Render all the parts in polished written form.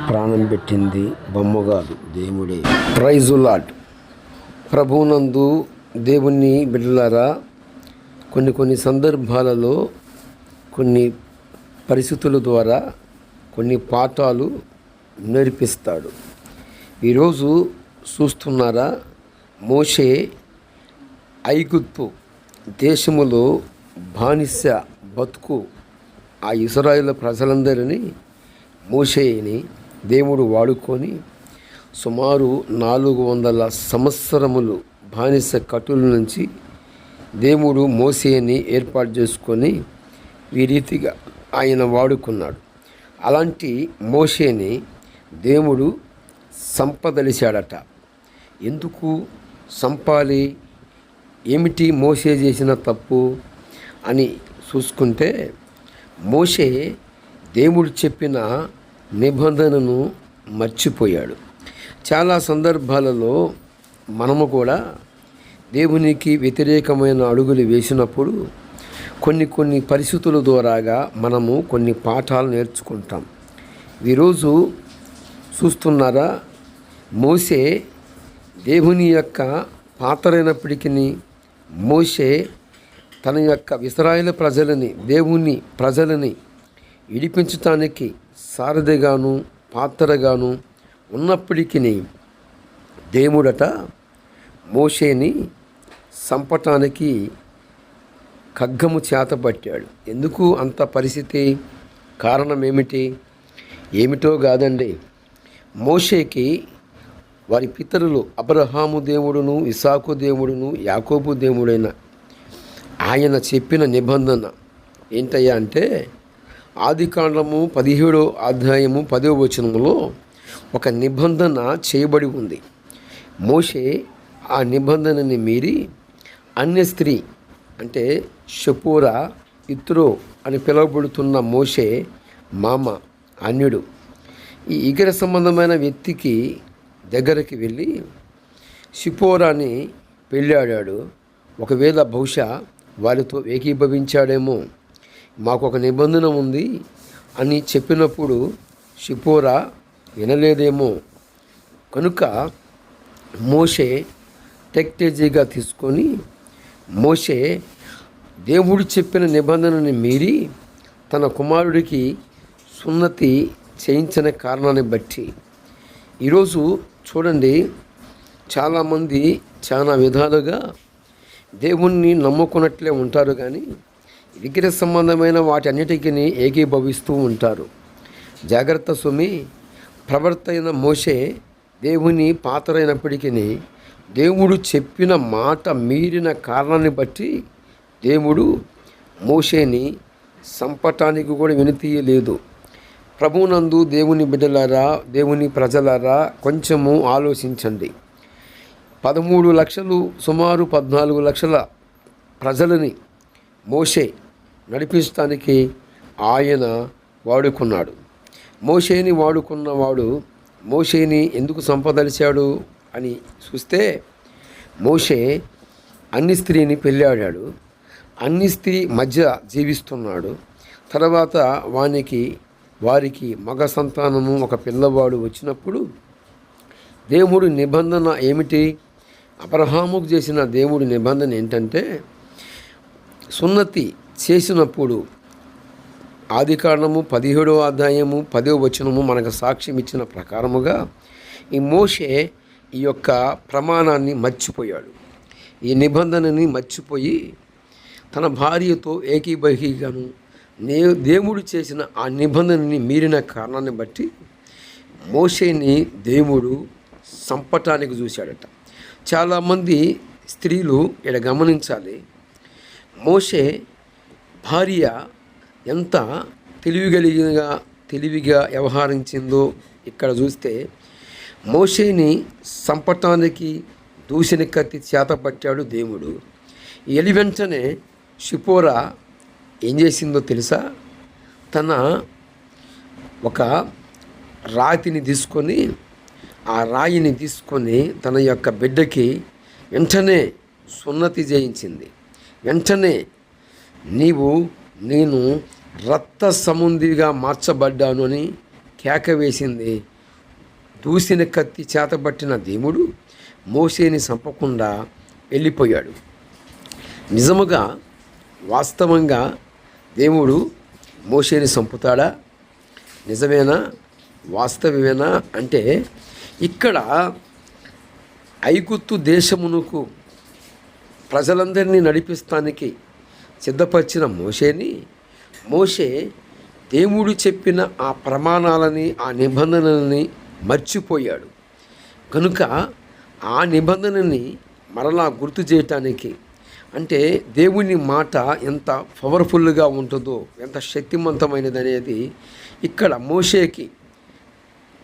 ప్రాణం పెట్టింది బొమ్మగాదు దేవుడే. Praise Lord. ప్రభువునందు దేవుని బిడ్డలారా, కొన్ని సందర్భాలలో కొన్ని పరిస్థితుల ద్వారా కొన్ని పాఠాలు నేర్పిస్తాడు. ఈరోజు చూస్తున్నారా, మోషే ఐగుప్తు దేశములో బానిస బతుకు ఆ ఇశ్రాయేలు ప్రజలందరినీ మోషేని దేవుడు వాడుకొని సుమారు 400 సంవత్సరములు బానిస కట్టుల నుంచి దేవుడు మోషేని ఏర్పాటు చేసుకొని ఈ రీతిగా ఆయన వాడుకున్నాడు. అలాంటి మోషేని దేవుడు సంపదలిశాడట. ఎందుకు సంపాలి, ఏమిటి మోషే చేసిన తప్పు అని చూసుకుంటే, మోషే దేవుడు చెప్పిన నిబంధనను మర్చిపోయాడు. చాలా సందర్భాలలో మనము కూడా దేవునికి వ్యతిరేకమైన అడుగులు వేసినప్పుడు కొన్ని పరిస్థితుల ద్వారాగా మనము కొన్ని పాఠాలు నేర్చుకుంటాం. ఈరోజు చూస్తున్నారా, మోషే దేవుని యొక్క పాత్రైనప్పటికీ మోషే తన యొక్క ఇశ్రాయేలు ప్రజలని, దేవుని ప్రజలని విడిపించటానికి సారథిగాను పాత్రగాను ఉన్నప్పటికీ దేవుడట మోషేని సంపటానికి ఖడ్గము చేతపట్టాడు. ఎందుకు అంత పరిస్థితి? కారణం ఏమిటో కాదండి. మోషేకి వారి పితరులు అబ్రహాము దేవుడును, ఇసాకు దేవుడును, యాకోబు దేవుడైన ఆయన చెప్పిన నిబంధన ఏంటయ్యా అంటే, ఆదికాండము 17వ అధ్యాయము 10వ వచనములో ఒక నిబంధన చేయబడి ఉంది. మోషే ఆ నిబంధనని మీరి అన్య స్త్రీ అంటే షపోరా, ఇత్రో అని పిలువబడుతున్న మోషే మామ అన్యుడు ఈ ఇగర సంబంధమైన వ్యక్తికి దగ్గరికి వెళ్ళి షిపోరాని పెళ్ళాడాడు. ఒకవేళ బహుశా వారితో ఏకీభవించాడేమో, మాకు ఒక నిబంధన ఉంది అని చెప్పినప్పుడు షిపోరా వినలేదేమో. కనుక మోషే టెక్టేజీగా తీసుకొని మోషే దేవుడు చెప్పిన నిబంధనని మీరి తన కుమారుడికి సున్నతి చేయించిన కారణాన్ని బట్టి ఈరోజు చూడండి, చాలామంది చాలా విధాలుగా దేవుణ్ణి నమ్ముకున్నట్లే ఉంటారు, కానీ విగ్రహ సంబంధమైన వాటి అన్నిటికీ ఏకీభవిస్తూ ఉంటారు. జాగ్రత్త సుమి. ప్రవర్త అయిన మోషే దేవుని పాత్రైనప్పటికీ దేవుడు చెప్పిన మాట మీరిన కారణాన్ని బట్టి దేవుడు మోషేని సంపటానికి కూడా వినతీయలేదు. ప్రభువునందు దేవుని బిడ్డలారా, దేవుని ప్రజలారా, కొంచెము ఆలోచించండి. 13 లక్షలు, సుమారు 14 లక్షల ప్రజలని మోషే నడిపించడానికి ఆయన వాడుకున్నాడు. మోషేని వాడుకున్నవాడు మోషేని ఎందుకు సంపదలిచాడు అని చూస్తే, మోషే అన్ని స్త్రీని పెళ్ళాడాడు, అన్ని స్త్రీ మధ్య జీవిస్తున్నాడు. తర్వాత వారికి మగ సంతానము ఒక పిల్లవాడు వచ్చినప్పుడు దేవుడు నిబంధన ఏమిటి? అబ్రహాముకు చేసిన దేవుడి నిబంధన ఏంటంటే, సున్నతి చేసినప్పుడు ఆదికాండము 17వ అధ్యాయము 10వ వచనము మనకు సాక్ష్యం ఇచ్చిన ప్రకారముగా ఈ మోషే ఈ యొక్క ప్రమాణాన్ని మర్చిపోయాడు. ఈ నిబంధనని మర్చిపోయి తన భార్యతో ఏకీభవిగాను దేవుడు చేసిన ఆ నిబంధనని మీరిన కారణాన్ని బట్టి మోషేని దేవుడు సంపటానికి చూశాడట. చాలామంది స్త్రీలు ఇక్కడ గమనించాలి, మోషే భార్య ఎంత తెలివిగా వ్యవహరించిందో ఇక్కడ చూస్తే, మోషేని సంపటానికి దూషణ కత్తి చేతపట్టాడు దేవుడు. వెంటనే షిపోరా ఏం చేసిందో తెలుసా? తన ఒక రాతిని తీసుకొని, ఆ రాయిని తీసుకొని తన యొక్క బిడ్డకి వెంటనే సున్నతి చేయించింది. వెంటనే నేను రక్త సముద్రిగా మార్చబడ్డాను అని కేక వేసింది. దూసిన కత్తి చేతబట్టిన దేవుడు మోషేని చంపకుండా వెళ్ళిపోయాడు. నిజముగా వాస్తవంగా దేవుడు మోషేని చంపుతాడా? నిజమేనా? వాస్తవమేనా అంటే ఇక్కడ ఐగుప్తు దేశమునకు ప్రజలందరినీ నడిపిస్తానికి సిద్ధపరిచిన మోషే దేవుడు చెప్పిన ఆ ప్రమాణాలని, ఆ నిబంధనలని మర్చిపోయాడు. కనుక ఆ నిబంధనని మరలా గుర్తు చేయటానికి, అంటే దేవుని మాట ఎంత పవర్ఫుల్గా ఉంటుందో, ఎంత శక్తివంతమైనది అనేది ఇక్కడ మోషేకి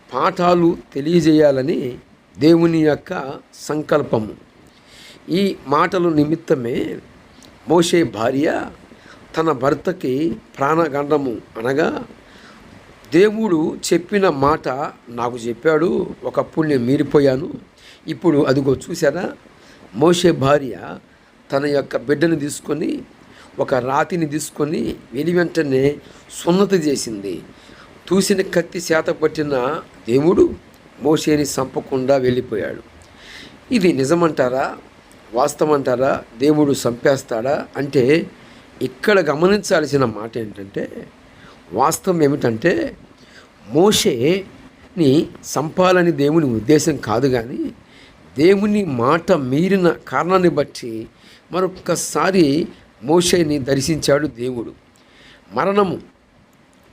పాఠాలు తెలియజేయాలని దేవుని యొక్క సంకల్పము. ఈ మాటల నిమిత్తమే మోషే భార్య తన భర్తకి ప్రాణగండము అనగా, దేవుడు చెప్పిన మాట నాకు చెప్పాడు, ఒకప్పుడు నేను మీరిపోయాను, ఇప్పుడు అదిగో చూసారా. మోషే భార్య తన యొక్క బిడ్డను తీసుకొని, ఒక రాతిని తీసుకొని వెంటనే సున్నతి చేసింది. తూసిన కత్తి చేత పట్టిన దేవుడు మోషేని చంపకుండా వెళ్ళిపోయాడు. ఇది నిజమంటారా? వాస్తవమంటారా? దేవుడు చంపేస్తాడా అంటే ఇక్కడ గమనించాల్సిన మాట ఏంటంటే, వాస్తవం ఏమిటంటే మోషేని చంపాలని దేవుని ఉద్దేశం కాదు, కానీ దేవుని మాట మీరిన కారణాన్ని బట్టి మరొక్కసారి మోషేని దర్శించాడు దేవుడు. మరణము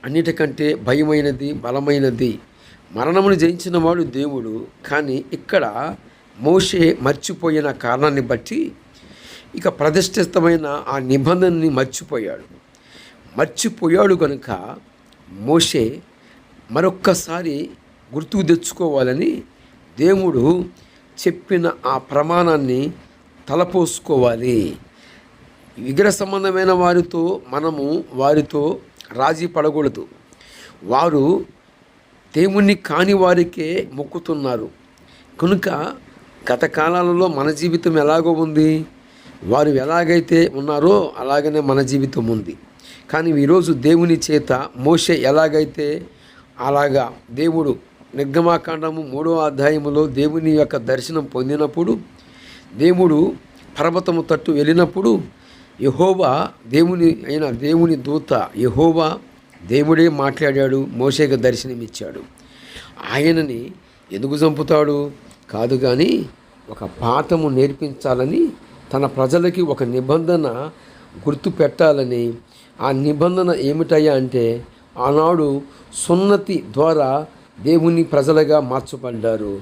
అన్నిటికంటే భయమైనది, బలమైనది. మరణమును జయించిన వాడు దేవుడు. కానీ ఇక్కడ మోషే మర్చిపోయిన కారణాన్ని బట్టి ఇక ప్రతిష్ఠితమైన ఆ నిబంధనని మర్చిపోయాడు కనుక మోషే మరొక్కసారి గుర్తుకు తెచ్చుకోవాలని దేవుడు చెప్పిన ఆ ప్రమాణాన్ని తలపోసుకోవాలి. విగ్రహ సంబంధమైన వారితో రాజీ పడకూడదు. వారు దేవుణ్ణి కాని వారికే మొక్కుతున్నారు. కనుక గత కాలాలలో మన జీవితం ఎలాగో ఉంది, వారు ఎలాగైతే ఉన్నారో అలాగనే మన జీవితం ఉంది. కానీ ఈరోజు దేవుని చేత మోషే ఎలాగైతే అలాగా దేవుడు నిర్గమాకాండము 3వ అధ్యాయములో దేవుని యొక్క దర్శనం పొందినప్పుడు, దేవుడు పర్వతము తట్టు వెళ్ళినప్పుడు యెహోవా దేవుని దూత యెహోవా దేవుడే మాట్లాడాడు, మోషేకి దర్శనమిచ్చాడు. ఆయనని ఎందుకు చంపుతాడు కాదు, కానీ ఒక పాఠము నేర్పించాలని, తన ప్రజలకి ఒక నిబంధన గుర్తు పెట్టాలని. ఆ నిబంధన ఏమిటయ్యా అంటే, ఆనాడు సున్నతి ద్వారా దేవుని ప్రజలుగా మార్చబడ్డారు.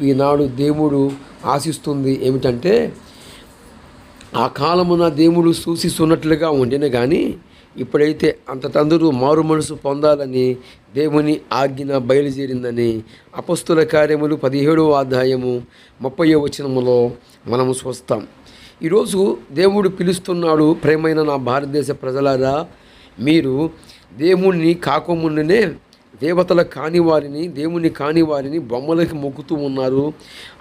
ఈనాడు దేవుడు ఆశిస్తుంది ఏమిటంటే, ఆ కాలమున దేవుడు సూచిస్తున్నట్లుగా ఉండిన కానీ ఇప్పుడైతే అంతటందరూ మారు మనసు పొందాలని దేవుని ఆజ్ఞ బయలుదేరిందని అపొస్తలుల కార్యములు 17వ అధ్యాయము 30వ వచనములో మనము చూస్తాం. ఈరోజు దేవుడు పిలుస్తున్నాడు, ప్రేమైన నా భారతదేశ ప్రజలారా, మీరు దేవుణ్ణి కాకముందునే దేవతల దేవుని కాని వారిని బొమ్మలకి మొక్కుతూ ఉన్నారు.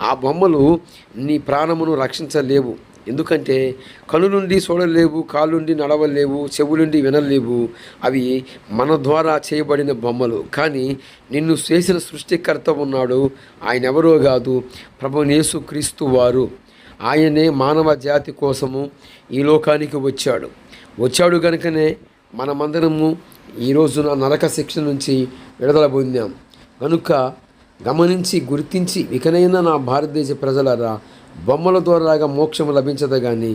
ఆ బొమ్మలు నీ ప్రాణమును రక్షించలేవు. ఎందుకంటే కనులుండి చూడలేవు, కాళ్ళుండి నడవలేవు, చెవులుండి వినలేవు. అవి మన ద్వారా చేయబడిన బొమ్మలు. కానీ నిన్ను చేసిన సృష్టికర్త ఉన్నాడు. ఆయన ఎవరో కాదు, ప్రభువు యేసు క్రీస్తు వారు. ఆయనే మానవ జాతి కోసము ఈ లోకానికి వచ్చాడు కనుకనే మనమందరము ఈ రోజున నరక శిక్ష నుంచి విడుదల పొందాం. కనుక గమనించి గుర్తించి, ఇకనైనా నా భారతదేశ ప్రజలారా, బొమ్మల ద్వారాగా మోక్షం లభించదు కానీ